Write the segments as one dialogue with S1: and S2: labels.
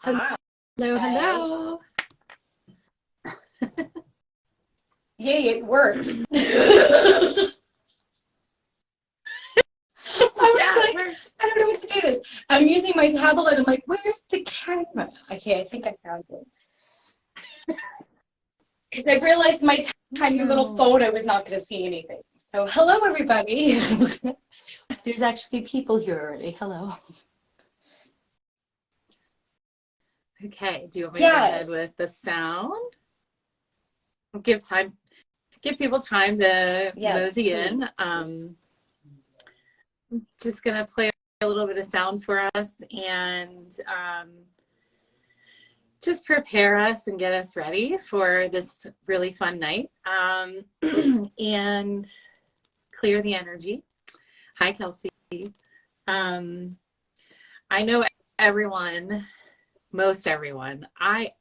S1: Hi.
S2: Hello, hello.
S1: Yay, it worked. I
S2: Yeah,
S1: was like, I don't know what to do this. I'm using my tablet. I'm like, where's the camera? Okay, I think I found it. Because I realized my tiny little phone, I was not going to see anything. So, hello, everybody. There's actually people here already. Hello.
S2: okay, do you want me to go ahead
S1: Yes.
S2: with the sound? Give people time to
S1: Yes,
S2: mosey
S1: please.
S2: in. Just gonna play a little bit of sound for us and just prepare us and get us ready for this really fun night and clear the energy. Hi, Kelsey. I know everyone, most everyone. I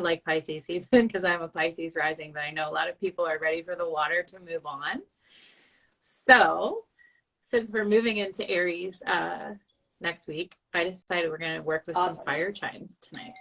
S2: like Pisces season because I'm a Pisces rising, but I know a lot of people are ready for the water to move on. So since we're moving into Aries next week, I decided we're going to work with some fire chimes tonight.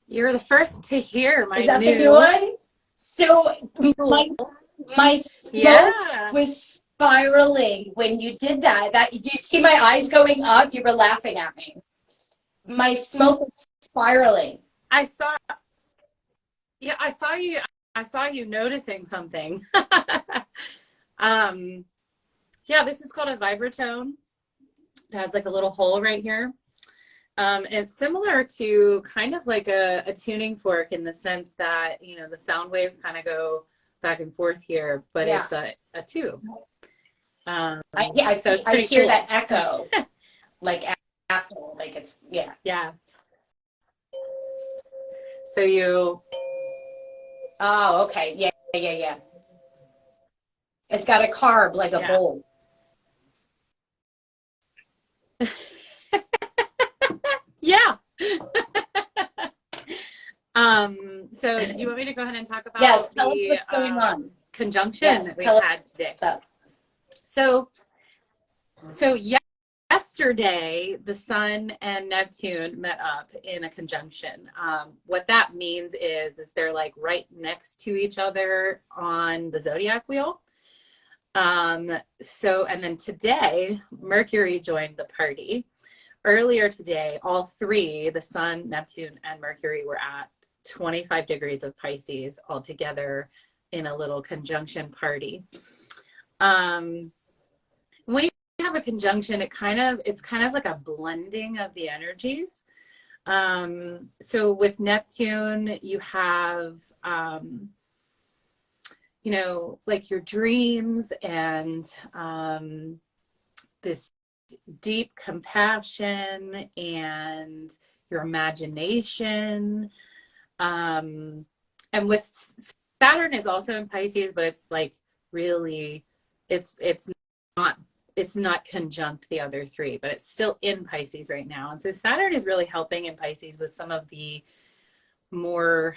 S2: You're the first to hear my
S1: Is that the new one? So
S2: tool.
S1: my smoke was spiraling when you did that. That you see my eyes going up? You were laughing at me. My smoke was spiraling.
S2: I saw you. I saw you noticing something. Yeah, this is called a vibratone. It has like a little hole right here. It's similar to kind of like a tuning fork in the sense that, you know, the sound waves kind of go back and forth here, but
S1: Yeah.
S2: it's a tube.
S1: So I hear cool. That echo, like after, like it's, yeah.
S2: Yeah. So you.
S1: Oh, okay. Yeah, yeah, yeah. It's got a carb like a bowl.
S2: Yeah. So do you want me to go ahead and talk about
S1: yes, tell us what's going on.
S2: Conjunction that we had today? So yesterday, the Sun and Neptune met up in a conjunction. What that means is they're like right next to each other on the zodiac wheel. And then today, Mercury joined the party. Earlier today, all three, the Sun, Neptune, and Mercury, were at 25 degrees of Pisces all together in a little conjunction party. When you have a conjunction, it's kind of like a blending of the energies. So with Neptune, you have, you know, like your dreams and this deep compassion and your imagination. And with Saturn is also in Pisces, but it's like really, it's not conjunct the other three, but it's still in Pisces right now. And so Saturn is really helping in Pisces with some of the more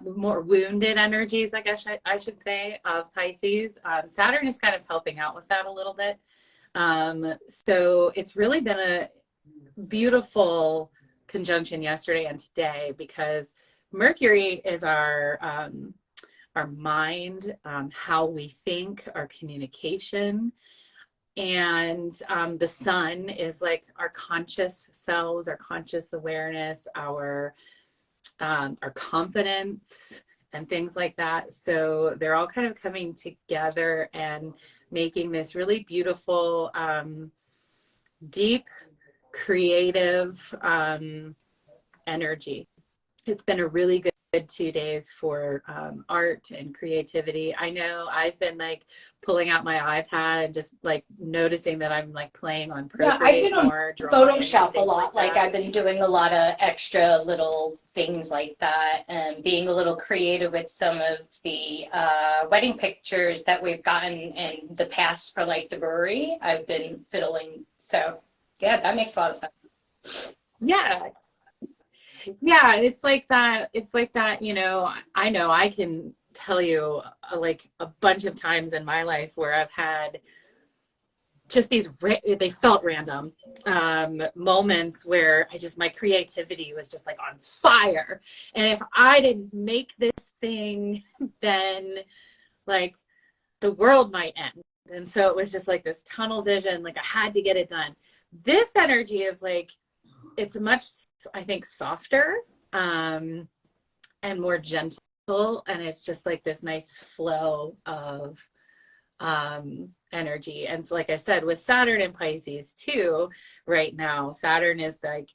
S2: more wounded energies, I guess I should say, of Pisces. Saturn is kind of helping out with that a little bit. So it's really been a beautiful conjunction yesterday and today because Mercury is our mind, how we think, our communication. And the Sun is like our conscious selves, our conscious awareness, our confidence and things like that. So they're all kind of coming together and making this really beautiful, deep, creative energy. It's been a really good 2 days for art and creativity. I know I've been like pulling out my iPad and just like noticing that I'm like playing on Procreate more, drawing,
S1: Photoshop a lot. Like I've been doing a lot of extra little things like that and being a little creative with some of the wedding pictures that we've gotten in the past for like the brewery. I've been fiddling. So yeah, that makes a lot of sense.
S2: Yeah. Yeah, it's like that, you know, I know I can tell you like a bunch of times in my life where I've had just these, they felt random moments where my creativity was just like on fire. And if I didn't make this thing, then like the world might end. And so it was just like this tunnel vision, like I had to get it done. This energy is like, it's much, I think, softer and more gentle. And it's just like this nice flow of energy. And so, like I said, with Saturn and Pisces too, right now, Saturn is like,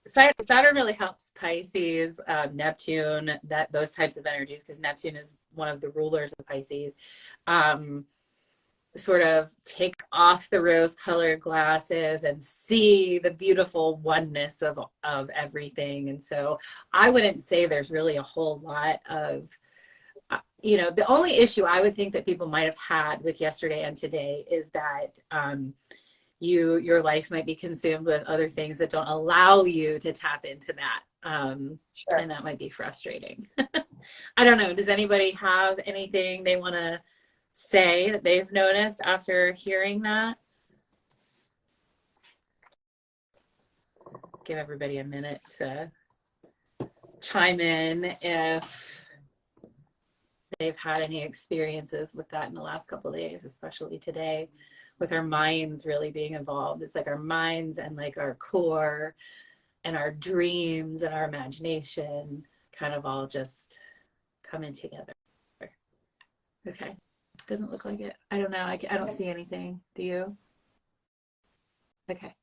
S2: Saturn really helps Pisces, Neptune, those types of energies, because Neptune is one of the rulers of Pisces. Sort of take off the rose-colored glasses and see the beautiful oneness of everything. And so I wouldn't say there's really a whole lot of, you know, the only issue I would think that people might have had with yesterday and today is that your life might be consumed with other things that don't allow you to tap into that. Sure. And that might be frustrating. I don't know. Does anybody have anything they want to say that they've noticed after hearing that? Give everybody a minute to chime in if they've had any experiences with that in the last couple of days, especially today, with our minds really being involved. It's like our minds and like our core and our dreams and our imagination kind of all just coming together. Okay. Doesn't look like it. I don't know. I don't see anything. Do you? Okay.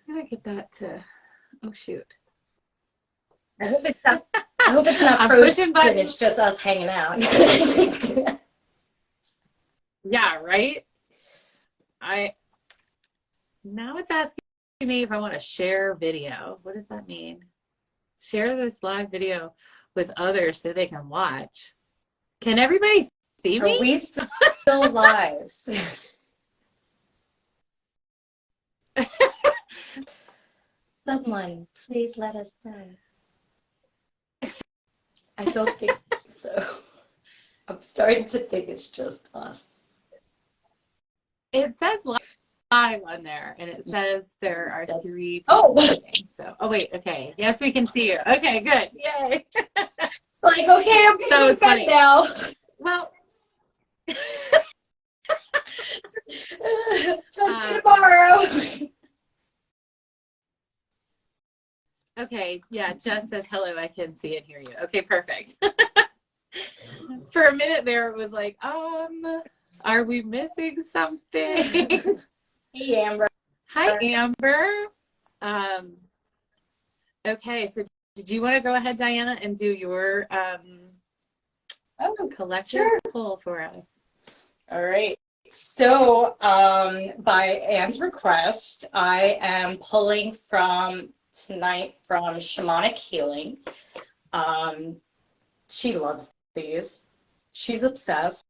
S2: I'm gonna get that to, oh shoot.
S1: I hope it's not, I hope it's not
S2: I'm
S1: frozen.
S2: pushing buttons.
S1: It's just us hanging out.
S2: Yeah, right? Now it's asking me if I want to share video. What does that mean? Share this live video with others so they can watch. Can everybody see me?
S1: Are we still live? Someone, please let us know. I don't think so. I'm starting to think it's just us.
S2: It says live on there, and it says there are 3 people
S1: Oh.
S2: watching. So, oh wait, okay. Yes, we can see you. Okay, good. Yay.
S1: Like, okay, I'm
S2: That
S1: gonna
S2: was
S1: go
S2: funny.
S1: now.
S2: Well,
S1: talk to you tomorrow.
S2: okay, yeah, Jess says hello. I can see and hear you. Okay, perfect. For a minute there, it was like, are we missing something?
S1: Hey, Amber.
S2: Hi, Amber. Okay, so did you want to go ahead, Diana, and do your collective pull for us?
S1: All right. So, by Anne's request, I am pulling from tonight from Shamanic Healing. She loves these. She's obsessed.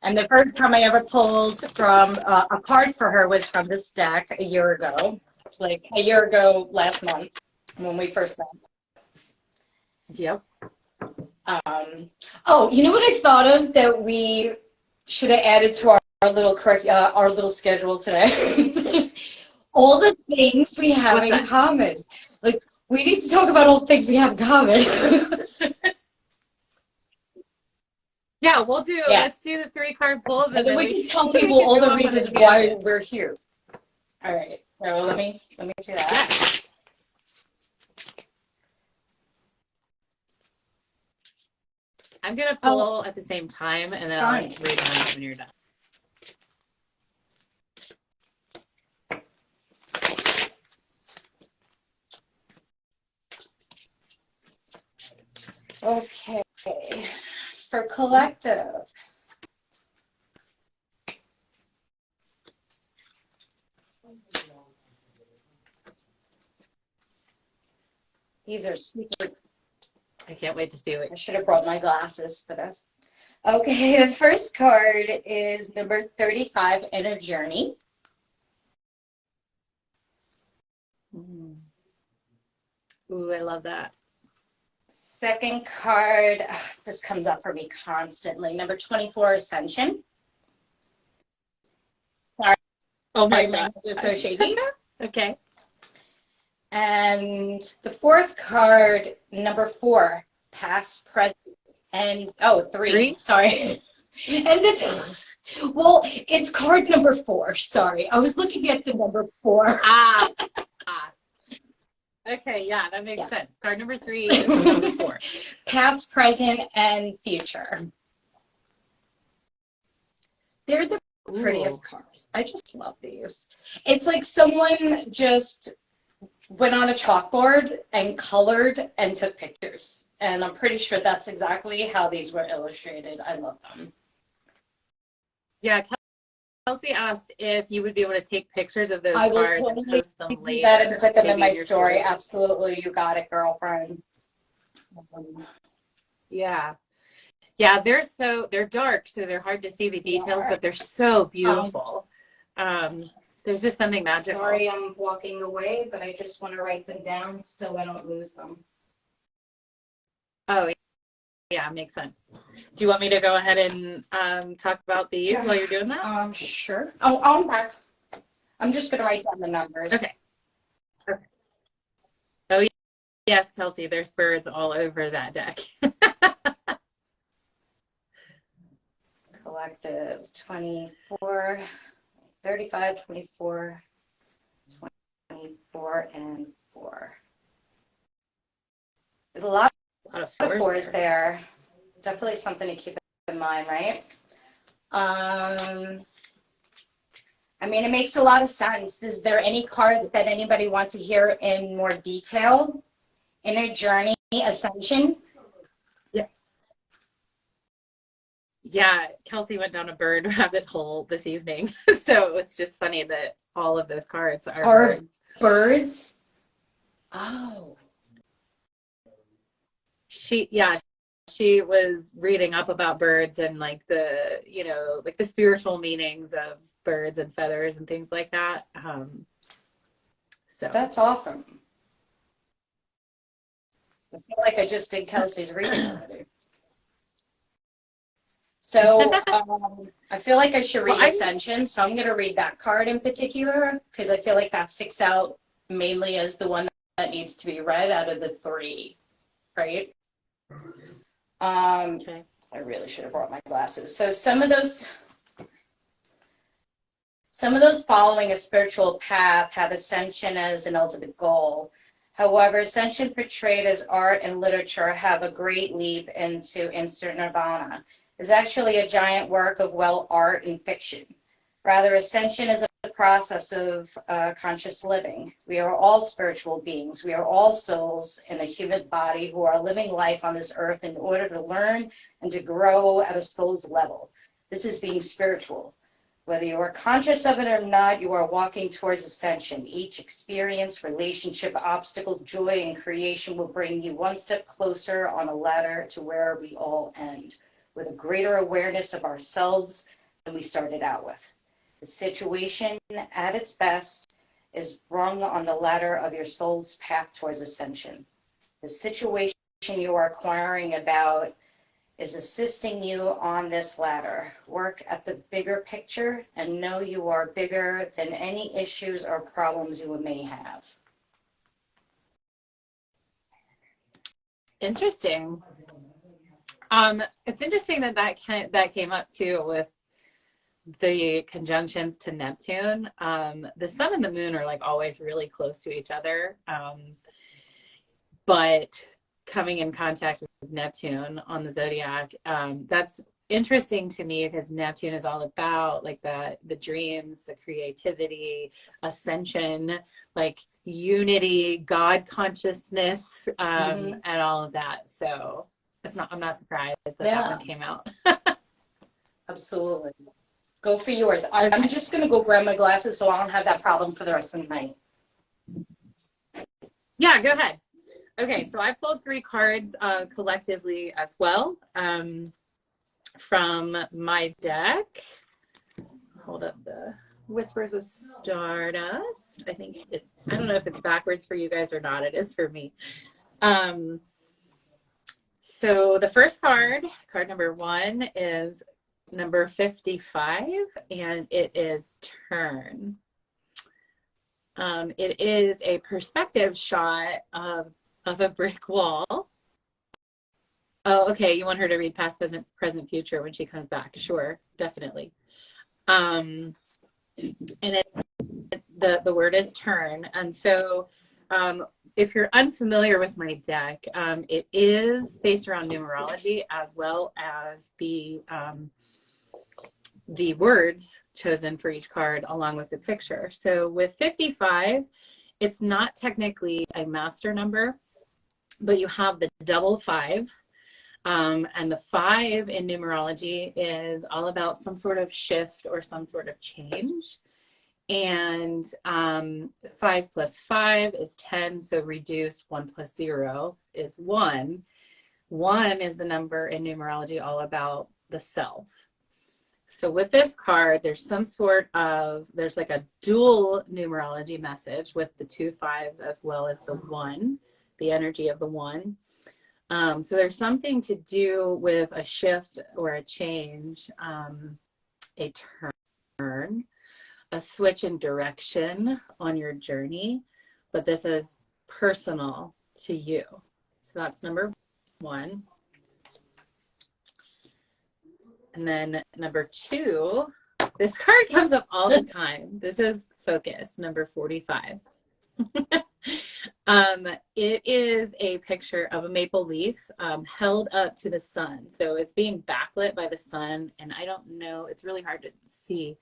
S1: And the first time I ever pulled from a card for her was from this deck a year ago, like a year ago last month when we first met.
S2: Yep.
S1: Oh, you know what I thought of that we should have added to our little schedule today? All the things we have
S2: What's
S1: in
S2: that?
S1: common. Like, we need to talk about all the things we have in common.
S2: Yeah, let's do the 3 card pulls,
S1: And then we can tell
S2: we
S1: people
S2: can
S1: all
S2: go
S1: the
S2: off on a
S1: reasons why
S2: tangent.
S1: we're here. All right, so let me do that.
S2: I'm gonna pull at the same time, and then I'll read them when you're done.
S1: Okay, for collective. These are super.
S2: I can't wait to see what.
S1: I should have brought my glasses for this. Okay, the first card is number 35 in a journey.
S2: Ooh, I love that.
S1: Second card, this comes up for me constantly. Number 24, Ascension. Sorry.
S2: Oh my God.
S1: It's so shaky.
S2: Okay.
S1: And the fourth card, number 4, Past, Present, and, oh, 3. Sorry. And this, well, it's card number 4. Sorry. I was looking at the number 4.
S2: Okay, yeah, that makes sense. Card number 3 is number 4.
S1: Past, present, and future. They're the prettiest cards. I just love these. It's like someone just went on a chalkboard and colored and took pictures. And I'm pretty sure that's exactly how these were illustrated. I love them.
S2: Yeah, Kelsey asked if you would be able to take pictures of those cards and post them later.
S1: That and put them in my
S2: your
S1: story. Absolutely. You got it, girlfriend.
S2: Yeah. Yeah, they're dark, so they're hard to see the details, but they're so beautiful. There's just something magical.
S1: Sorry, I'm walking away, but I just want to write them down so I don't lose them.
S2: Oh, yeah, makes sense. Do you want me to go ahead and talk about these while you're doing that?
S1: Sure. Oh, I'm back. I'm just going to write down the numbers.
S2: Okay. Perfect. Oh, yes, Kelsey, there's birds all over that deck.
S1: Collective 24, 35, 24, 4, and 4. There's a lot
S2: of
S1: of
S2: fours
S1: fours there. Definitely something to keep in mind, right? I mean, it makes a lot of sense. Is there any cards that anybody wants to hear in more detail? Inner Journey, Ascension?
S2: Yeah, Kelsey went down a bird rabbit hole this evening. So it's just funny that all of those cards are birds.
S1: Birds? Oh.
S2: She was reading up about birds and like the, you know, like the spiritual meanings of birds and feathers and things like that. So
S1: that's awesome. I feel like I just did Kelsey's reading already. So I feel like I should read Ascension, so I'm going to read that card in particular because I feel like that sticks out mainly as the one that needs to be read out of the 3, right? Okay. I really should have brought my glasses. So some of those following a spiritual path have ascension as an ultimate goal. However, ascension portrayed as art and literature have a great leap into instant nirvana. Is actually a giant work of, well, art and fiction. Rather, ascension is a process of conscious living. We are all spiritual beings. We are all souls in a human body who are living life on this earth in order to learn and to grow at a soul's level. This is being spiritual. Whether you are conscious of it or not, you are walking towards ascension. Each experience, relationship, obstacle, joy, and creation will bring you one step closer on a ladder to where we all end, with a greater awareness of ourselves than we started out with. The situation, at its best, is rung on the ladder of your soul's path towards ascension. The situation you are inquiring about is assisting you on this ladder. Work at the bigger picture and know you are bigger than any issues or problems you may have.
S2: Interesting. It's interesting that came up too with the conjunctions to Neptune. The sun and the moon are like always really close to each other. But coming in contact with Neptune on the zodiac, that's interesting to me because Neptune is all about like the dreams, the creativity, ascension, like unity, God consciousness, and all of that. So I'm not surprised that one came out.
S1: Absolutely. Go for yours. I'm just going to go grab my glasses so I don't have that problem for the rest of the night.
S2: Yeah, go ahead. Okay, so I pulled 3 cards collectively as well from my deck. Hold up the Whispers of Stardust. I don't know if it's backwards for you guys or not. It is for me. So the first card number 1, is number 55, and it is Turn. It is a perspective shot of a brick wall. Oh, okay. You want her to read past, present, future when she comes back? Sure, definitely. And the word is turn. And so if you're unfamiliar with my deck, it is based around numerology as well as the words chosen for each card along with the picture. So with 55, it's not technically a master number, but you have the double 5. And the 5 in numerology is all about some sort of shift or some sort of change. And 5 plus 5 is 10, so reduced 1 plus 0 is 1. 1 is the number in numerology all about the self. So with this card, there's like a dual numerology message with the 2 5s as well as the 1, the energy of the 1. So there's something to do with a shift or a change, a turn, a switch in direction on your journey, but this is personal to you. So that's number 1. And then number 2, this card comes up all the time. This is Focus, number 45. It is a picture of a maple leaf held up to the sun. So it's being backlit by the sun, and I don't know, it's really hard to see,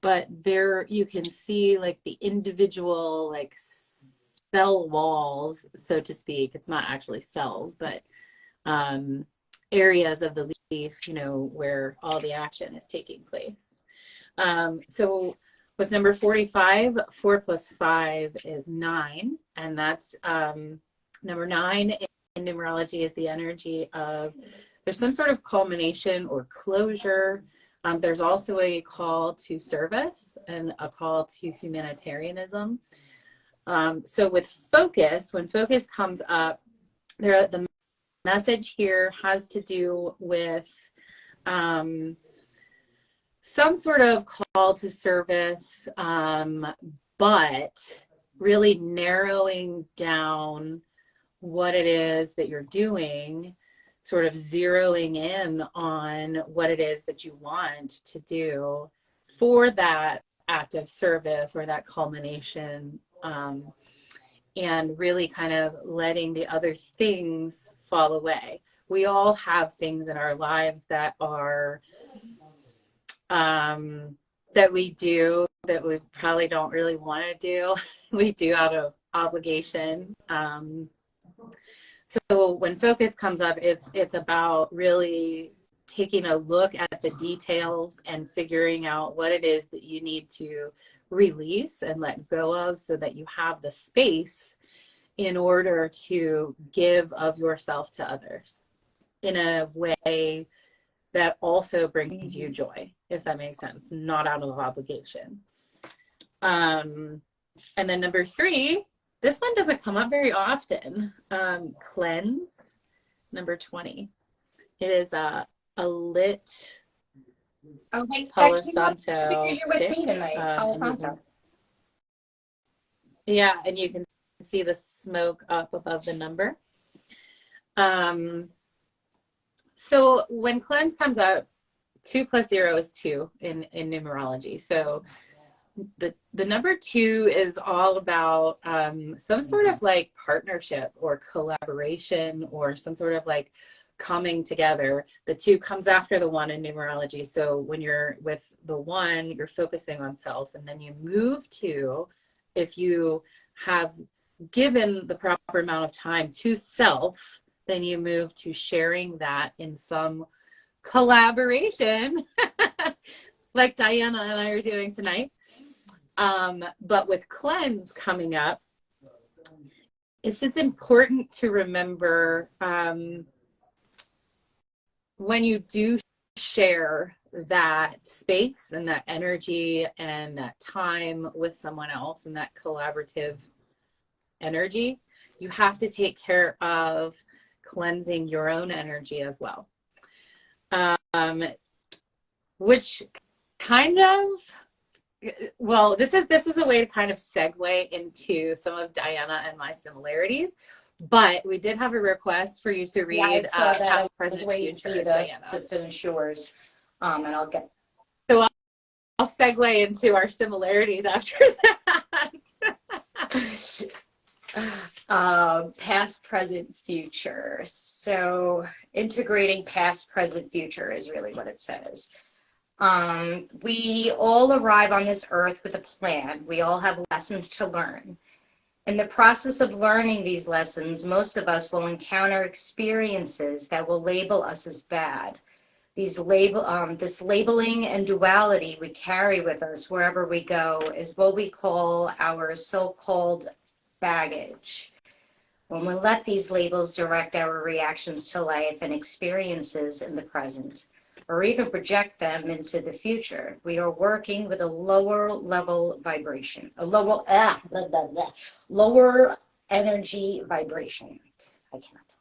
S2: but there you can see like the individual like cell walls, so to speak. It's not actually cells, but um, areas of the leaf, you know, where all the action is taking place. So with number 45, 4 plus 5 is 9. And that's number 9 in numerology is the energy of there's some sort of culmination or closure. There's also a call to service and a call to humanitarianism. So with focus, when focus comes up, the message here has to do with some sort of call to service, but really narrowing down what it is that you're doing, sort of zeroing in on what it is that you want to do for that act of service or that culmination, and really kind of letting the other things fall away. We all have things in our lives that are that we do that we probably don't really want to do. We do out of obligation. So when focus comes up, it's about really taking a look at the details and figuring out what it is that you need to release and let go of so that you have the space in order to give of yourself to others in a way that also brings you joy, if that makes sense, not out of obligation. And then number 3, this one doesn't come up very often. Cleanse, number 20. It is a lit Palo Santo stick. Yeah, and you can see the smoke up above the number. So when cleanse comes up, 2 plus 0 is 2 in numerology. So the number 2 is all about some sort of like partnership or collaboration or some sort of like coming together. The 2 comes after the 1 in numerology. So when you're with the 1, you're focusing on self, and then you move to, if you have given the proper amount of time to self, then you move to sharing that in some collaboration like Diana and I are doing tonight. But with cleanse coming up, it's just important to remember when you do share that space and that energy and that time with someone else and that collaborative energy, you have to take care of cleansing your own energy as well. Which kind of, well, this is a way to kind of segue into some of Diana and my similarities. But we did have a request for you to read Past, Present, Future, Diana.
S1: To finish yours, and I'll get.
S2: So I'll segue into our similarities after
S1: that. Past, present, future. So integrating past, present, future is really what it says. We all arrive on this earth with a plan. We all have lessons to learn. In the process of learning these lessons, most of us will encounter experiences that will label us as bad. This labeling and duality we carry with us wherever we go is what we call our so-called baggage. When we let these labels direct our reactions to life and experiences in the present, or even project them into the future, we are working with a lower level vibration, a lower energy vibration. I cannot talk.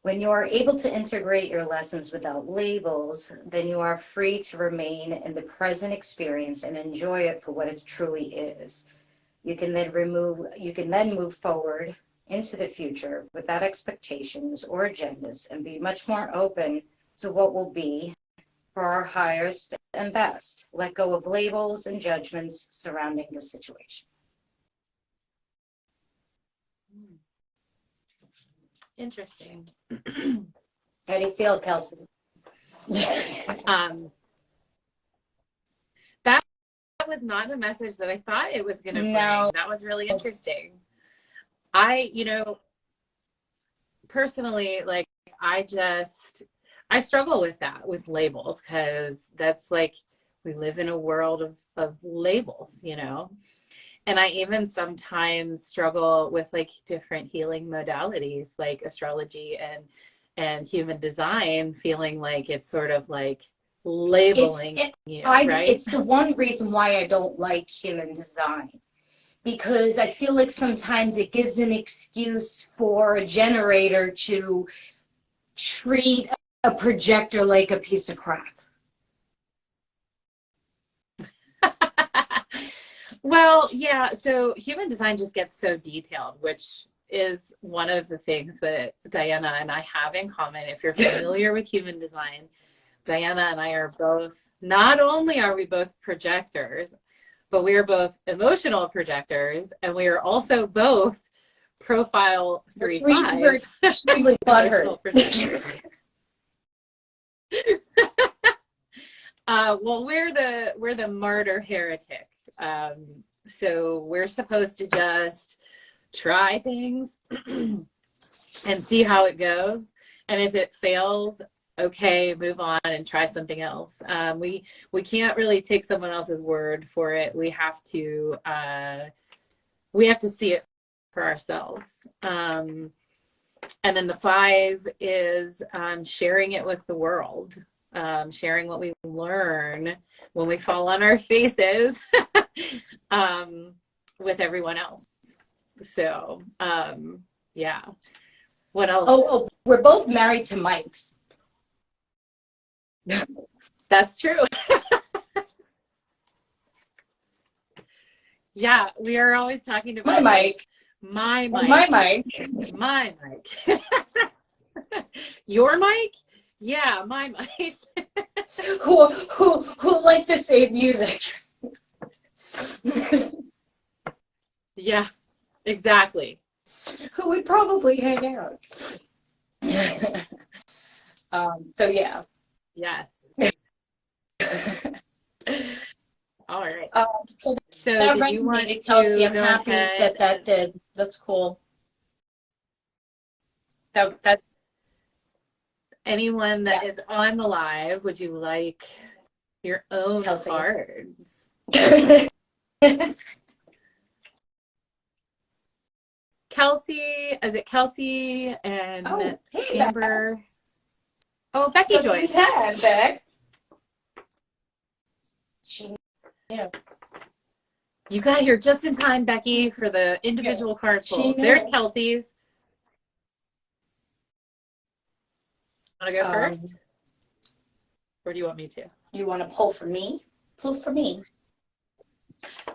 S1: When you are able to integrate your lessons without labels, then you are free to remain in the present experience and enjoy it for what it truly is. You can then move forward into the future without expectations or agendas and be much more open to what will be for our highest and best. Let go of labels and judgments surrounding the situation.
S2: Interesting.
S1: How do you feel, Kelsey?
S2: That was not the message that I thought it was going to bring.
S1: No.
S2: That was really interesting. I, personally, like, I struggle with that, with labels, because that's like, we live in a world of labels, And I even sometimes struggle with like different healing modalities, like astrology and human design, feeling like it's sort of like labeling right?
S1: It's the one reason why I don't like human design, because I feel like sometimes it gives an excuse for a generator to treat a projector like a piece of crap.
S2: Well, yeah, so human design just gets so detailed, which is one of the things that Diana and I have in common. If you're familiar with human design, Diana and I are both, not only are we both projectors, but we are both emotional projectors, and we are also both profile 3/5
S1: extremely
S2: emotional projectors. Well, we're the martyr heretic. So we're supposed to just try things and see how it goes. And if it fails, okay, move on and try something else. We can't really take someone else's word for it. We have to see it for ourselves. And then the 5 is sharing it with the world. Sharing what we learn when we fall on our faces with everyone else. So, yeah. What else?
S1: Oh, we're both married to Mikes.
S2: That's true. Yeah, we are always talking about
S1: my mic.
S2: My mic.
S1: My mic.
S2: My mic. Your mic? Yeah, my mic.
S1: who like the same music.
S2: Yeah, exactly.
S1: Who would probably hang out. So yeah.
S2: Yes. All right.
S1: So
S2: did you want to
S1: Kelsey, I'm
S2: go
S1: happy
S2: ahead
S1: that did. That's cool. That
S2: anyone that is on the live, would you like your own
S1: Kelsey.
S2: cards? Kelsey, is it Kelsey and
S1: hey,
S2: Amber? Beck. Oh, Becky
S1: just
S2: joined.
S1: in time, Beck.
S2: You got here just in time, Becky, for the individual card pulls. There's Kelsey's. Want to go first? Or do you want me to?
S1: You want to pull for me? Pull for me.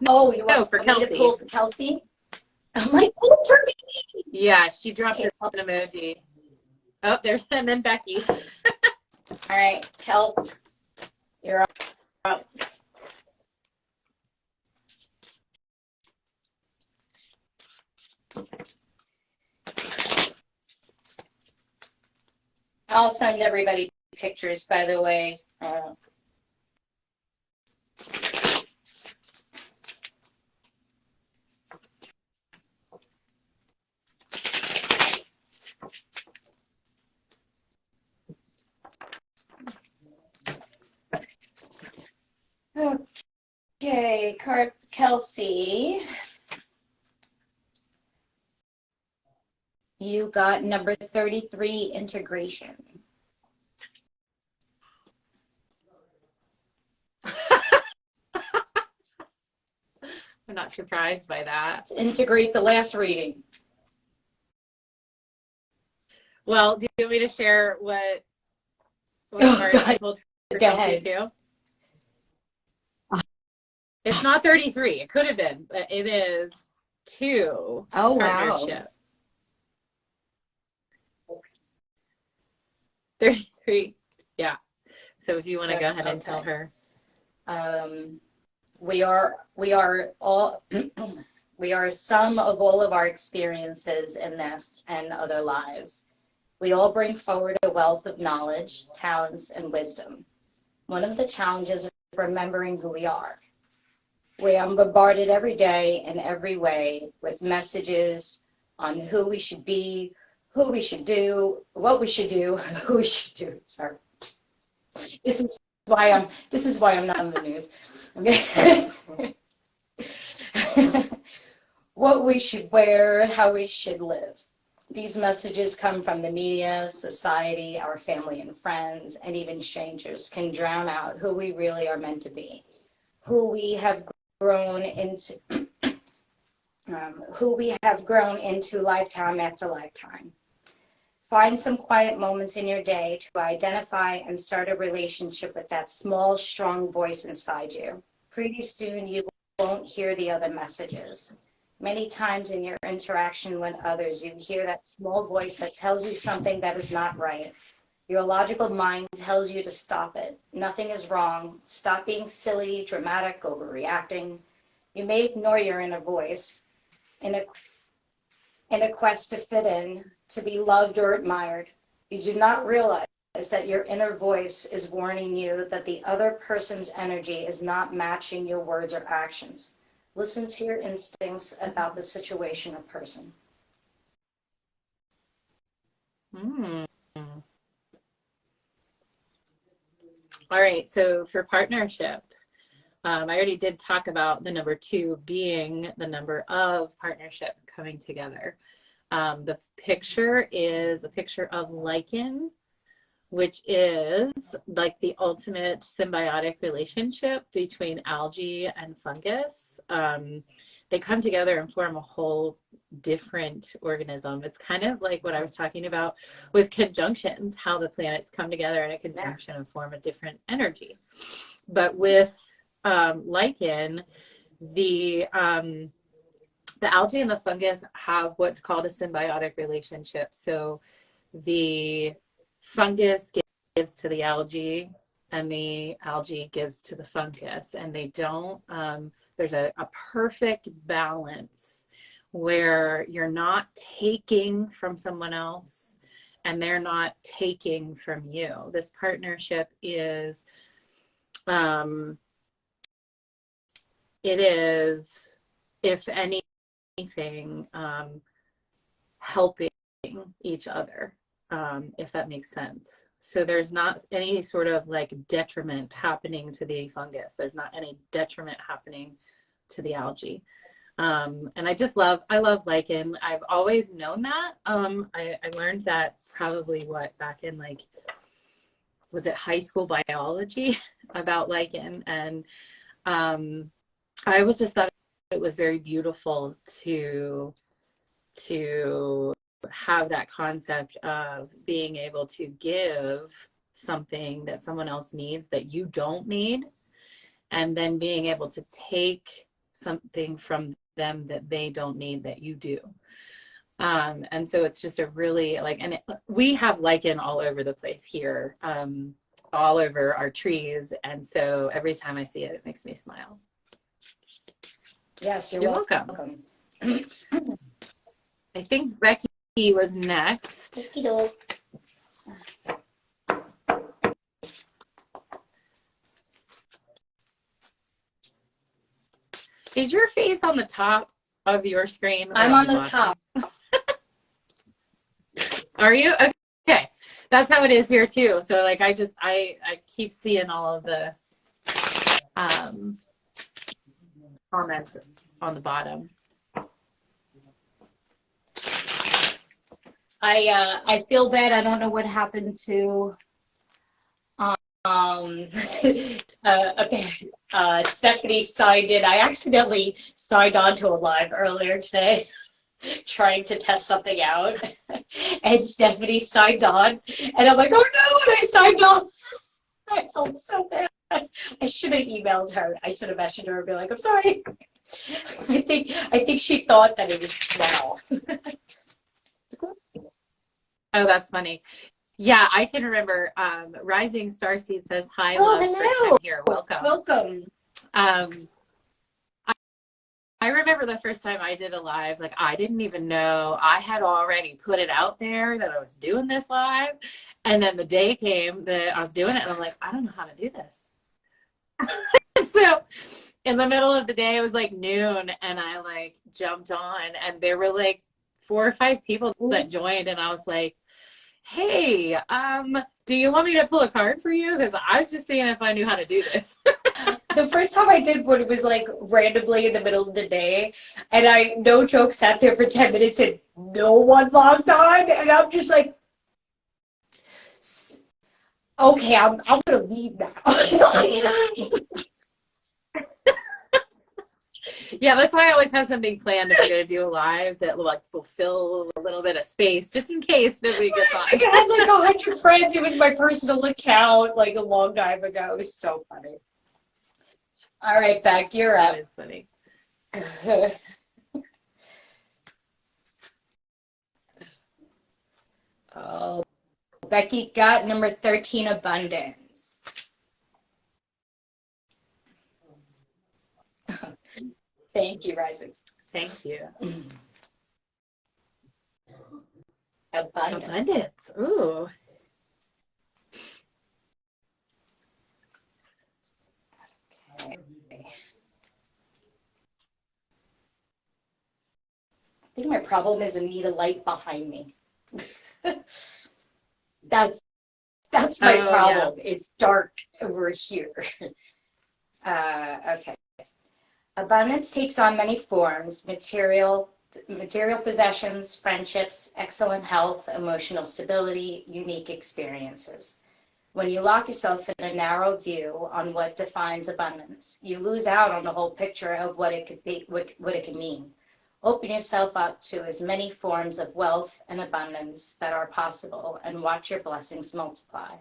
S1: No, you want
S2: for
S1: me
S2: Kelsey.
S1: to pull for Kelsey? I'm like, pull for me.
S2: Yeah, she dropped an emoji. Oh, there's, and then Becky.
S1: All right, Kels, you're up. I'll send everybody pictures, by the way. Okay, card Kelsey. You got number 33, integration.
S2: I'm not surprised by that.
S1: Let's integrate the last reading.
S2: Well, do you want me to share what card I pulled for Kelsey too? It's not 33. It could have been, but it is 2.
S1: Oh,
S2: partnership. Wow. 33. Yeah. So if you want to go ahead and tell her.
S1: We are all we are some of all of our experiences in this and other lives. We all bring forward a wealth of knowledge, talents, and wisdom. One of the challenges is remembering who we are. We are bombarded every day in every way with messages on who we should be, who we should do, what we should do, who we should do. Sorry. This is why I'm not on the news. Okay. What we should wear, how we should live. These messages come from the media, society, our family and friends, and even strangers can drown out who we really are meant to be, who we have grown into, lifetime after lifetime. Find some quiet moments in your day to identify and start a relationship with that small, strong voice inside you. Pretty soon you won't hear the other messages. Many times in your interaction with others, you hear that small voice that tells you something that is not right. Your logical mind tells you to stop it. Nothing is wrong. Stop being silly, dramatic, overreacting. You may ignore your inner voice in a quest to fit in, to be loved or admired. You do not realize that your inner voice is warning you that the other person's energy is not matching your words or actions. Listen to your instincts about the situation or person.
S2: Mm. All right, so for partnership, I already did talk about the number 2 being the number of partnership coming together. The picture is a picture of lichen, which is like the ultimate symbiotic relationship between algae and fungus. They come together and form a whole different organism. It's kind of like what I was talking about with conjunctions, how the planets come together in a conjunction and form a different energy. But with lichen, the algae and the fungus have what's called a symbiotic relationship. So the fungus gives to the algae and the algae gives to the fungus, and they don't there's a perfect balance where you're not taking from someone else and they're not taking from you. This partnership is it is, if anything, helping each other, if that makes sense. So there's not any sort of like detriment happening to the fungus. There's not any detriment happening to the algae. And I love lichen. I've always known that. I learned that probably back in like, was it high school biology about lichen? And I was just thought it was very beautiful to have that concept of being able to give something that someone else needs that you don't need, and then being able to take something from them that they don't need that you do. And so it's just a really we have lichen all over the place here, all over our trees. And so every time I see it, it makes me smile.
S1: Yes, you're welcome.
S2: I think Becky was next. Is your face on the top of your screen?
S1: I'm on the top.
S2: Are you? Okay. That's how it is here too. So like I keep seeing all of the comments on the bottom.
S1: I feel bad. I don't know what happened to Stephanie signed in. I accidentally signed on to a live earlier today trying to test something out, and Stephanie signed on, and I'm like, oh no, and I signed on. I felt so bad. I should have emailed her. I should have messaged her and be like, I'm sorry. I think she thought that it was 12.
S2: Oh, that's funny. Yeah, I can remember. Rising Starseed says, hi,
S1: Oh,
S2: loves,
S1: hello.
S2: first time here. Welcome.
S1: Welcome.
S2: I remember the first time I did a live, like I didn't even know I had already put it out there that I was doing this live. And then the day came that I was doing it and I'm like, I don't know how to do this. So in the middle of the day, it was like noon and I like jumped on and there were like 4 or 5 people that joined and I was like, hey, do you want me to pull a card for you? Because I was just seeing if I knew how to do this.
S1: The first time I did one, it was like randomly in the middle of the day, and I, no joke, sat there for 10 minutes and no one logged on, and I'm just like, okay, I'm gonna leave now.
S2: Yeah, that's why I always have something planned if I'm going to do a live that will like fulfill a little bit of space just in case nobody gets on.
S1: I had like 100 friends. It was my personal account like a long time ago. It was so funny. All right, Beck, you're up.
S2: That is funny.
S1: Oh, Becky got number 13, abundance. Thank you, Risings.
S2: Thank you.
S1: Abundance.
S2: Abundance. Ooh.
S1: Okay. I think my problem is I need a light behind me. That's my problem. Yeah. It's dark over here. Okay. Abundance takes on many forms: material possessions, friendships, excellent health, emotional stability, unique experiences. When you lock yourself in a narrow view on what defines abundance, you lose out on the whole picture of what it could be, what it can mean. Open yourself up to as many forms of wealth and abundance that are possible and watch your blessings multiply.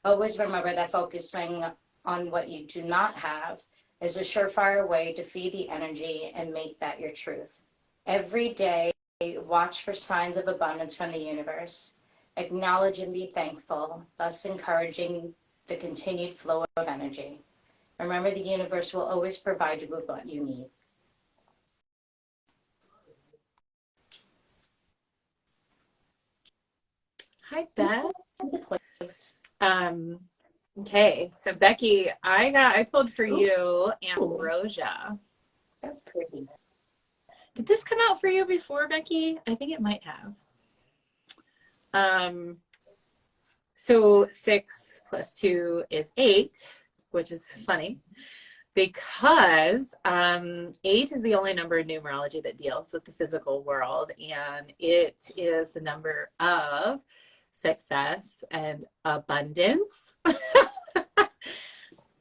S1: Always remember that focusing on what you do not have is a surefire way to feed the energy and make that your truth. Every day, watch for signs of abundance from the universe. Acknowledge and be thankful, thus encouraging the continued flow of energy. Remember, the universe will always provide you with what you need.
S2: Hi, Beth. Okay, so Becky, I pulled for you Ambrosia.
S1: That's pretty.
S2: Did this come out for you before, Becky? I think it might have. So 6 + 2 is 8, which is funny because 8 is the only number in numerology that deals with the physical world, and it is the number of success and abundance.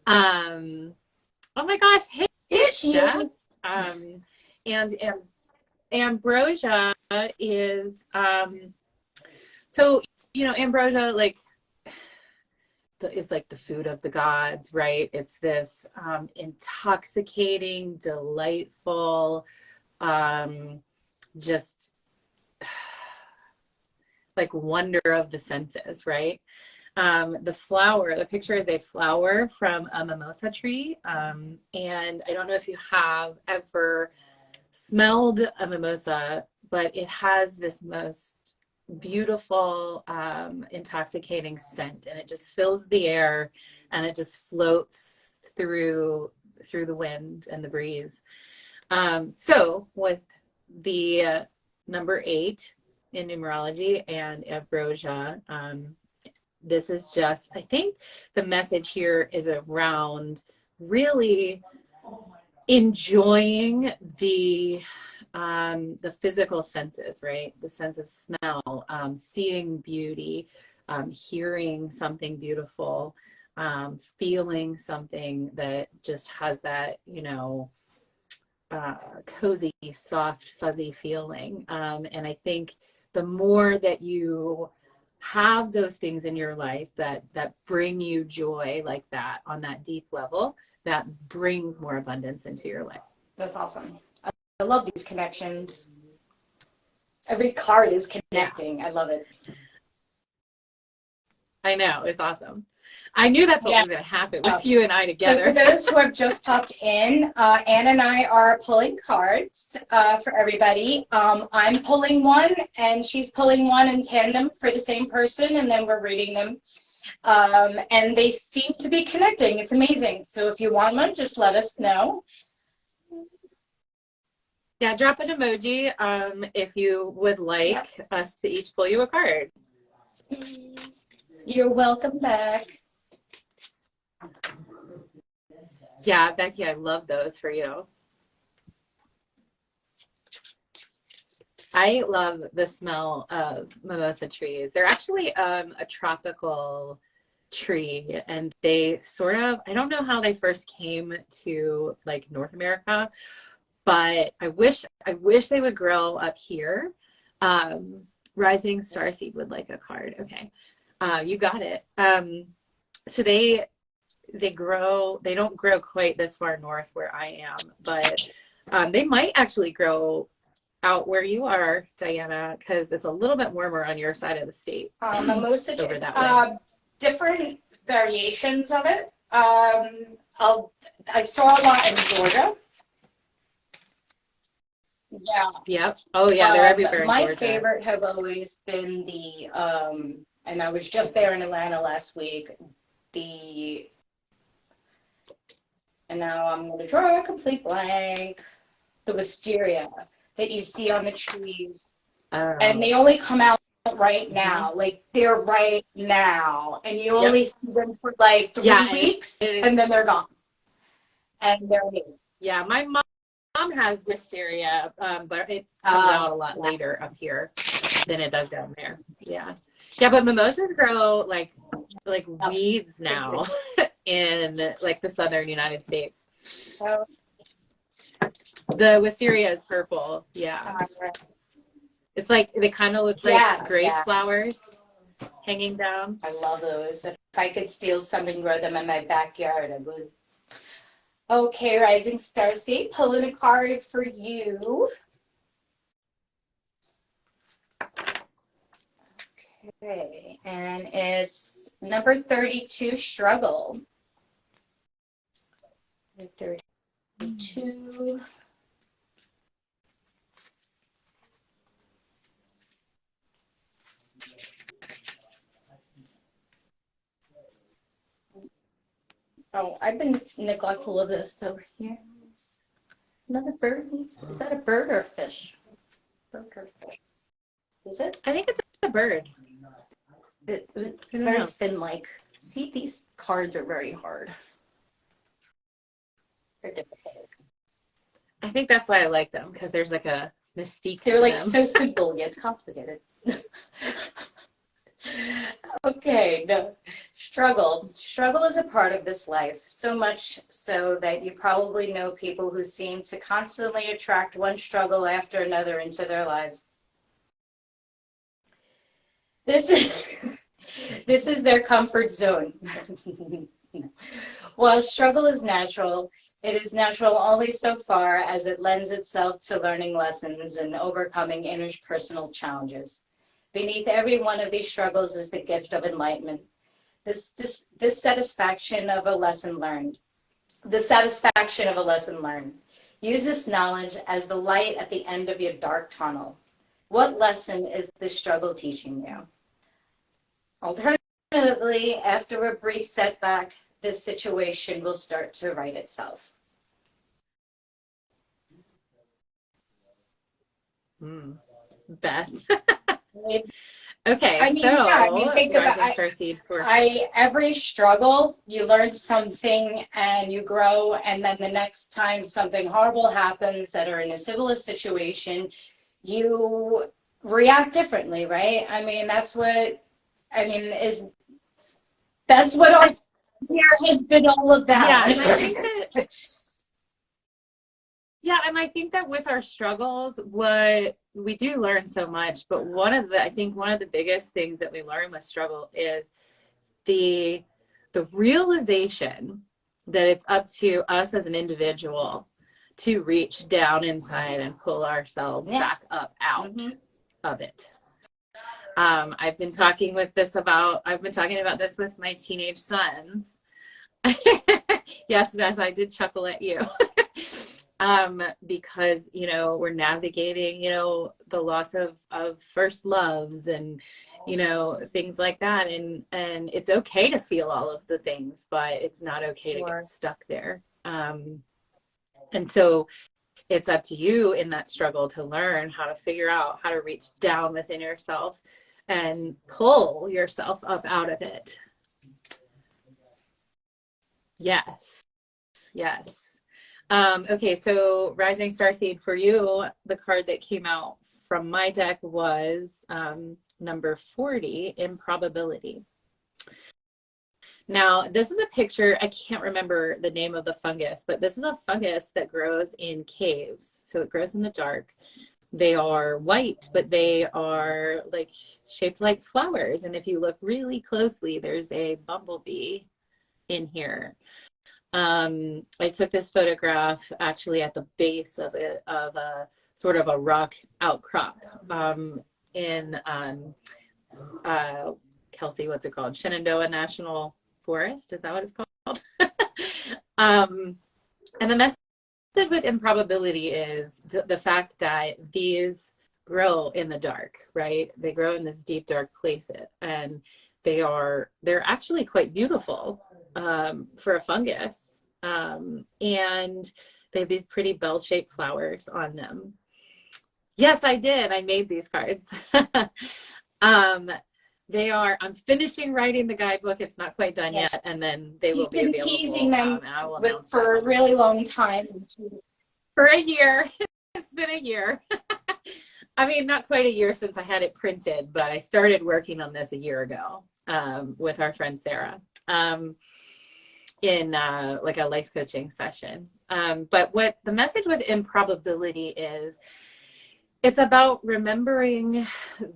S2: Oh my gosh, hey Steph. And Ambrosia is so Ambrosia is like the food of the gods, right? It's this intoxicating, delightful, just like wonder of the senses, right? The picture is a flower from a mimosa tree. And I don't know if you have ever smelled a mimosa, but it has this most beautiful, intoxicating scent, and it just fills the air and it just floats through the wind and the breeze. So with the number 8 in numerology and ambrosia, this is just, I think the message here is around really enjoying the physical senses, right? The sense of smell, seeing beauty, hearing something beautiful, feeling something that just has that, cozy, soft, fuzzy feeling. And I think the more that you have those things in your life that bring you joy like that on that deep level, that brings more abundance into your life.
S1: That's awesome. I love these connections. Every card is connecting. Yeah. I love it.
S2: I know, it's awesome. I knew that's what
S1: Yeah.
S2: was going to happen with you and I
S1: So
S2: together.
S1: for those who have just popped in, Ann and I are pulling cards for everybody. I'm pulling one, and she's pulling one in tandem for the same person, and then we're reading them. And they seem to be connecting. It's amazing. So if you want one, just let us know.
S2: Yeah, drop an emoji if you would like us to each pull you a card.
S1: You're welcome back.
S2: Yeah, Becky, I love those for you. I love the smell of mimosa trees. They're actually a tropical tree, and they sort of, I don't know how they first came to like North America, but I wish they would grow up here. Rising Starseed would like a card. Okay. You got it. So they grow, they don't grow quite this far north where I am, but they might actually grow out where you are, Diana, because it's a little bit warmer on your side of the state.
S1: Mimosa
S2: over that way.
S1: Different variations of it. I saw a lot in Georgia. Yeah.
S2: Yep. Oh yeah, they're everywhere in
S1: My
S2: Georgia.
S1: favorite have always been the, and I was just there in Atlanta last week, and now I'm going to draw a complete blank, the wisteria that you see on the trees. And they only come out right now. Like, they're right now. And you only see them for like 3 weeks, and then they're gone. And they're here.
S2: Yeah, my mom has wisteria, but it comes out a lot later up here than it does down there. Yeah. Yeah, but mimosas grow like weeds now in like the southern United States. The wisteria is purple. Yeah. It's like they kind of look like grape flowers hanging down.
S1: I love those. If I could steal some and grow them in my backyard, I would. Okay, Rising Starseed, pulling a card for you. Okay, and it's number 32, Struggle. 32. Oh, I've been neglectful of this. So here, another bird. Is that a bird or a fish? Bird or fish? Is it?
S2: I think it's a bird.
S1: It's very fin-like. See, these cards are very hard. They're difficult.
S2: I think that's why I like them, because there's like a mystique.
S1: They're like
S2: them.
S1: so simple yet complicated. Okay, no. Struggle. Struggle is a part of this life, so much so that you probably know people who seem to constantly attract one struggle after another into their lives. This is their comfort zone. While struggle is natural, it is natural only so far as it lends itself to learning lessons and overcoming interpersonal challenges. Beneath every one of these struggles is the gift of enlightenment, this satisfaction of a lesson learned. The satisfaction of a lesson learned. Use this knowledge as the light at the end of your dark tunnel. What lesson is this struggle teaching you? Alternatively, after a brief setback, this situation will start to right itself.
S2: Beth. Okay,
S1: think about every struggle, you learn something and you grow, and then the next time something horrible happens that are in a similar situation, you react differently, right? I mean, that's what our year has been all about.
S2: Yeah, and I think that with our struggles, what we do learn so much, but one of the biggest things that we learn with struggle is the realization that it's up to us as an individual to reach down inside and pull ourselves back up out of it. I've been talking about this with my teenage sons. Yes, Beth, I did chuckle at you. Because, you know, we're navigating, you know, the loss of first loves and, you know, things like that. And it's okay to feel all of the things, but it's not okay to get stuck there. And so it's up to you in that struggle to learn how to figure out how to reach down within yourself and pull yourself up out of it. Yes. Yes. Okay, so Rising Starseed, for you, the card that came out from my deck was number 40, Improbability. Now, this is a picture, I can't remember the name of the fungus, but this is a fungus that grows in caves. So it grows in the dark. They are white, but they are like shaped like flowers. And if you look really closely, there's a bumblebee in here. I took this photograph actually at the base of a sort of a rock outcrop in Kelsey, what's it called? Shenandoah National Forest. Is that what it's called? And the message with improbability is the fact that these grow in the dark, right? They grow in this deep, dark place, and they're actually quite beautiful for a fungus. And they have these pretty bell-shaped flowers on them. Yes, I did. I made these cards. I'm finishing writing the guidebook. It's not quite done yet, and then they will be available.
S1: You've been teasing them for a really long time.
S2: For a year. It's been a year. I mean, not quite a year since I had it printed, but I started working on this a year ago with our friend Sarah in like a life coaching session. But what the message with improbability is, it's about remembering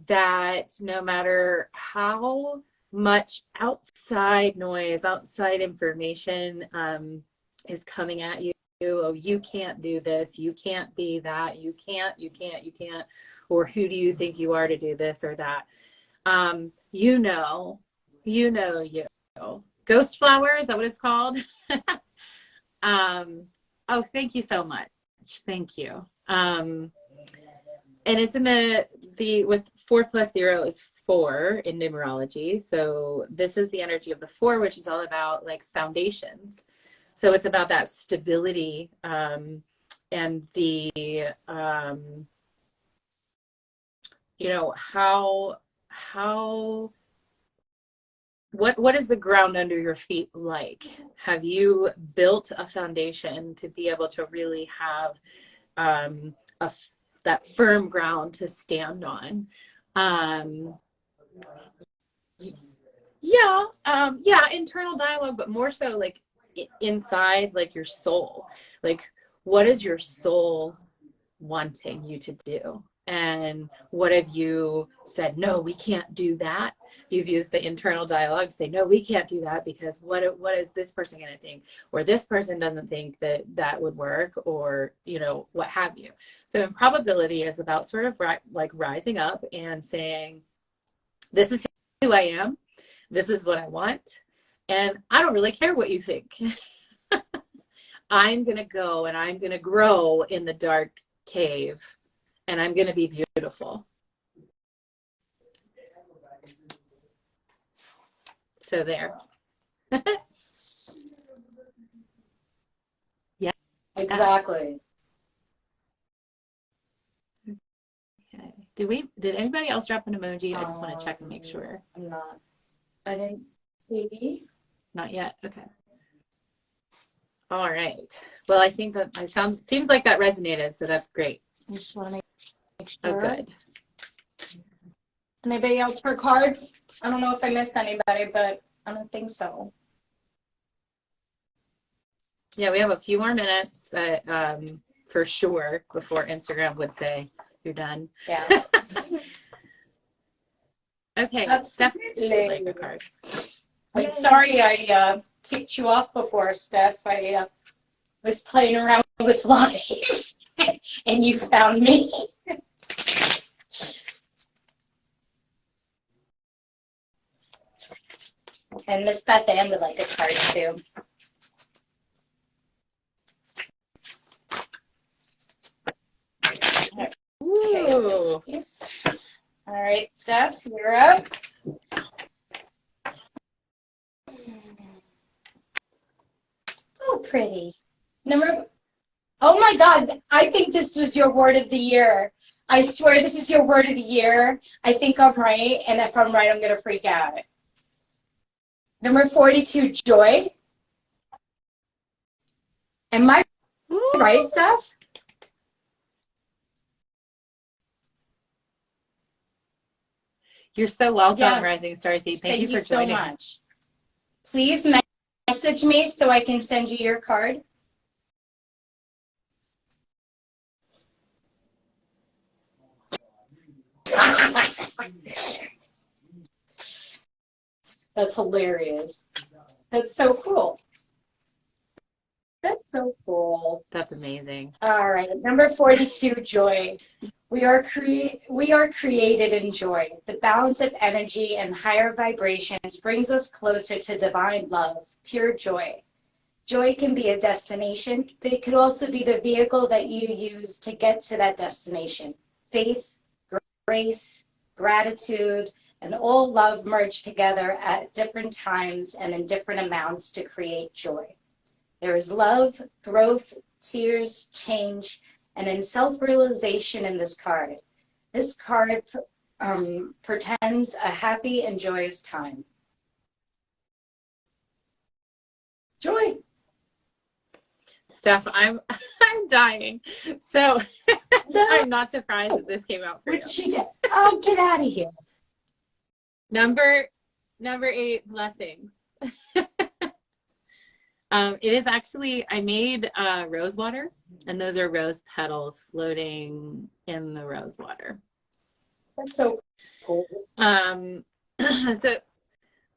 S2: that no matter how much outside noise, outside information is coming at you, oh, you can't do this, you can't be that, you can't, or who do you think you are to do this or that? You know. Ghost flower, is that what it's called? Oh, thank you so much. Thank you. And it's in the with 4 + 0 is 4 in numerology. So this is the energy of the 4, which is all about like foundations. So it's about that stability and the, you know, what is the ground under your feet like? Have you built a foundation to be able to really have that firm ground to stand on? Yeah, internal dialogue, but more so like inside, like your soul. Like, what is your soul wanting you to do? And what have you said, no, we can't do that? You've used the internal dialogue to say, no, we can't do that because what is this person going to think? Or this person doesn't think that would work, or, you know, what have you. So improbability is about sort of like rising up and saying, this is who I am. This is what I want. And I don't really care what you think. I'm going to go and I'm going to grow in the dark cave. And I'm going to be beautiful. So there. Yeah.
S1: Exactly.
S2: Okay. Did anybody else drop an emoji? I just want to check and make sure.
S1: I'm not. I didn't see.
S2: Not yet. Okay. All right. Well, I think that seems like that resonated, so that's great.
S1: I just want to make sure.
S2: Oh, good.
S1: Anybody else for a card? I don't know if I missed anybody, but I don't think so.
S2: Yeah, we have a few more minutes that, for sure, before Instagram would say you're done.
S1: Yeah.
S2: Okay.
S1: Absolutely.
S2: Like a card.
S1: I'm sorry I kicked you off before, Steph. I was playing around with life, and you found me. And Miss Beth Ann would like a card too.
S2: Ooh.
S1: Yes. All right, Steph, you're up. Oh, pretty. Oh my God, I think this was your word of the year. I swear this is your word of the year. I think I'm right, and if I'm right, I'm going to freak out. Number 42, joy. Am I right, Steph?
S2: You're so welcome,
S1: Yes.
S2: Rising Star Seed. Thank you for
S1: so
S2: joining.
S1: much. Please message me so I can send you your card. That's hilarious. That's so cool. That's so cool.
S2: That's amazing.
S1: All right, number 42, joy. We are created in joy. The balance of energy and higher vibrations brings us closer to divine love, pure joy. Joy can be a destination, but it could also be the vehicle that you use to get to that destination. Faith, grace, gratitude, and all love merge together at different times and in different amounts to create joy. There is love, growth, tears, change, and in self-realization in this card. This card portends a happy and joyous time. Joy.
S2: Steph, I'm dying. So I'm not surprised that this came out for you.
S1: What did she get? Oh, get out of here.
S2: Number 8, blessings. It is actually, I made rose water, and those are rose petals floating in the rose water.
S1: That's so cool.
S2: So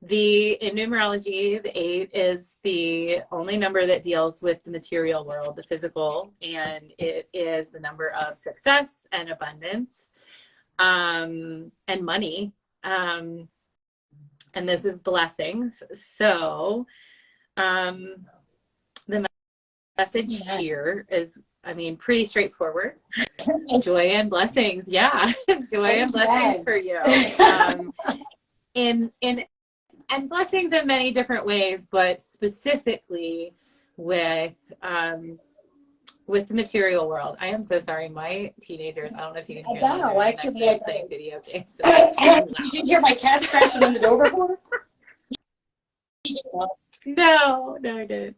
S2: in numerology, the 8 is the only number that deals with the material world, the physical, and it is the number of success and abundance, and money. And this is blessings. So the message here is, I mean, pretty straightforward. Joy and blessings. Yeah. Joy and blessings for you. And blessings in many different ways, but specifically with the material world. I am so sorry. My teenagers, I don't know if you can hear them.
S1: No, actually, I
S2: playing video games.
S1: Did you hear my cat scratching on the door before?
S2: No, I didn't.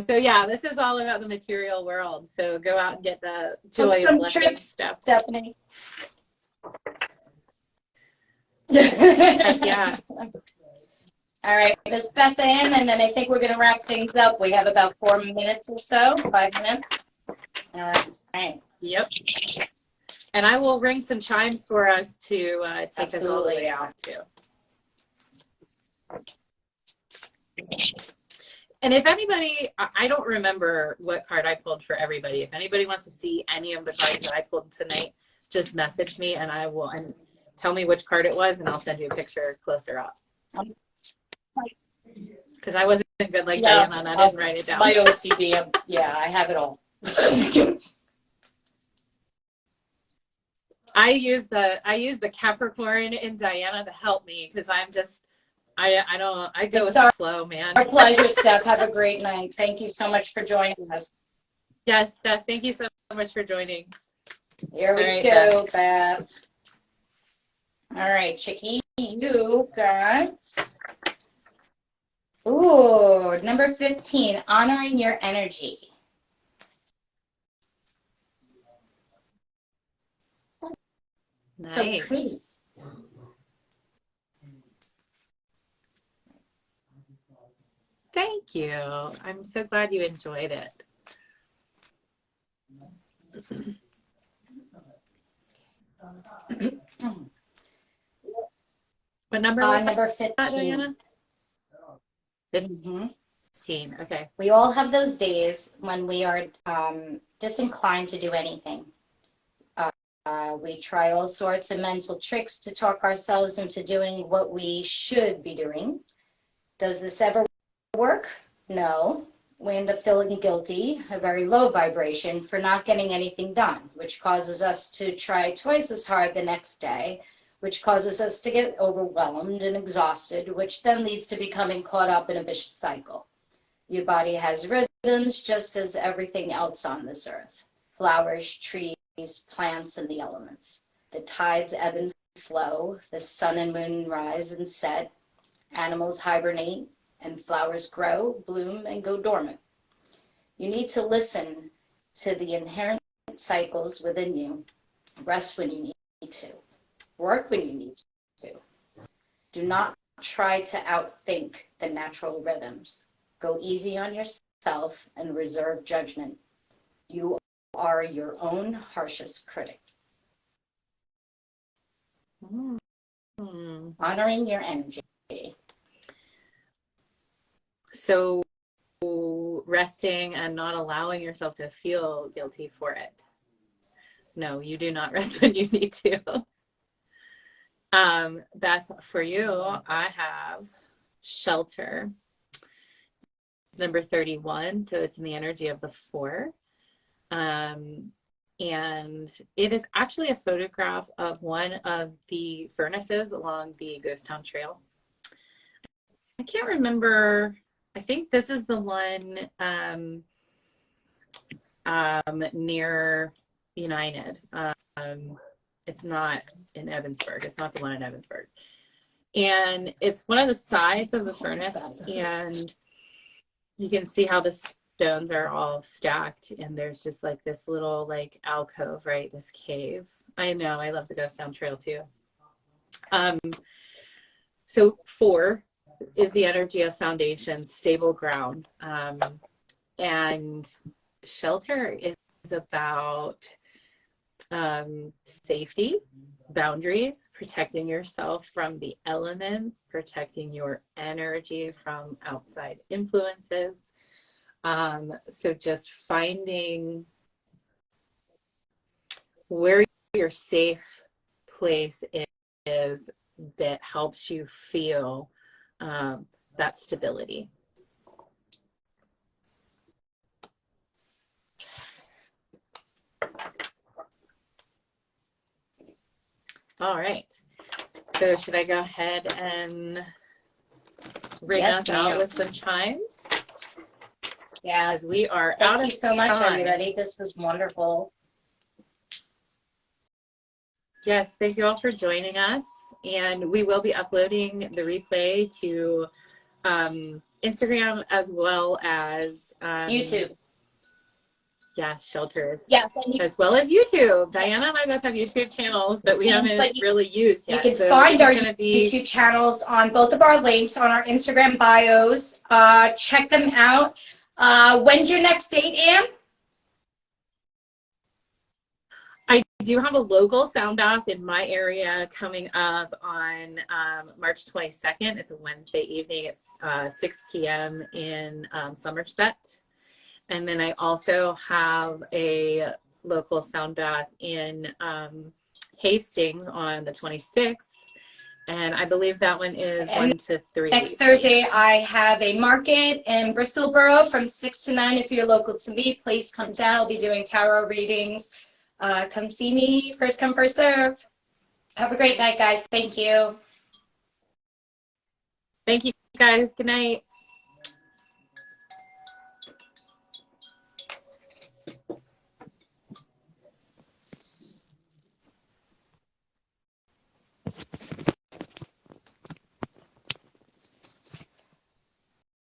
S2: So yeah, this is all about the material world. So go out and get the joy and blessing stuff.
S1: Stephanie.
S2: Heck yeah.
S1: All right, Miss Beth Ann, and then I think we're going to wrap things up. We have about 4 minutes or so, 5 minutes. All right.
S2: Yep. And I will ring some chimes for us to take us all the way out too. And if anybody, I don't remember what card I pulled for everybody. If anybody wants to see any of the cards that I pulled tonight, just message me and I will, and tell me which card it was, and I'll send you a picture closer up. Because I wasn't good like Diana, and I didn't write it down.
S1: My OCD, I have it all.
S2: I use the Capricorn in Diana to help me, because I'm just, I go with the flow, man.
S1: Our pleasure, Steph. Have a great night. Thank you so much for joining us.
S2: Yes, Steph, thank you so much for joining.
S1: Here we go, Beth. All right, Chicky, you got, number 15, honoring your energy.
S2: Nice.
S1: So pretty.
S2: Thank you. I'm so glad you enjoyed it. What number was
S1: number
S2: that,
S1: 15.
S2: Diana?
S1: 15.
S2: Okay.
S1: We all have those days when we are disinclined to do anything. We try all sorts of mental tricks to talk ourselves into doing what we should be doing. Does this ever work? No. We end up feeling guilty, a very low vibration, for not getting anything done, which causes us to try twice as hard the next day, which causes us to get overwhelmed and exhausted, which then leads to becoming caught up in a vicious cycle. Your body has rhythms just as everything else on this earth. Flowers, trees, plants, and the elements. The tides ebb and flow, the sun and moon rise and set, animals hibernate, and flowers grow, bloom, and go dormant. You need to listen to the inherent cycles within you. Rest when you need to. Work when you need to. Do not try to outthink the natural rhythms. Go easy on yourself and reserve judgment. You are your own harshest critic. Honoring your energy.
S2: So resting and not allowing yourself to feel guilty for it. No, you do not rest when you need to. Beth, for you, I have shelter. It's number 31, so it's in the energy of the 4. And it is actually a photograph of one of the furnaces along the Ghost Town Trail. I can't remember. I think this is the one near United. It's not in Evansburg. It's not the one in Evansburg. And it's one of the sides of the furnace, and you can see how the stones are all stacked, and there's just like this little like alcove, right? This cave. I know, I love the Ghost Town Trail too. So 4 is the energy of foundation, stable ground. And shelter is about safety, boundaries, protecting yourself from the elements, protecting your energy from outside influences. So just finding where your safe place is that helps you feel that stability. All right. So should I go ahead and ring us out with some chimes?
S1: Yeah.
S2: As we are
S1: Thank
S2: out of
S1: you so much,
S2: time.
S1: everybody. This was wonderful.
S2: Yes, thank you all for joining us. And we will be uploading the replay to Instagram as well as
S1: YouTube.
S2: Yeah, shelters.
S1: Yeah,
S2: as well as YouTube. Diana and I both have YouTube channels that we haven't really used yet.
S1: You can find our YouTube channels on both of our links on our Instagram bios. Check them out. When's your next date, Anne?
S2: I do have a local sound bath in my area coming up on March 22nd. It's a Wednesday evening. It's 6 p.m. in Somerset. And then I also have a local sound bath in Hastings on the 26th. And I believe that one is 1 to 3.
S1: Next Thursday, I have a market in Bristol Borough from 6 to 9. If you're local to me, please come down. I'll be doing tarot readings. Come see me. First come, first serve. Have a great night, guys. Thank you.
S2: Thank you, guys. Good night.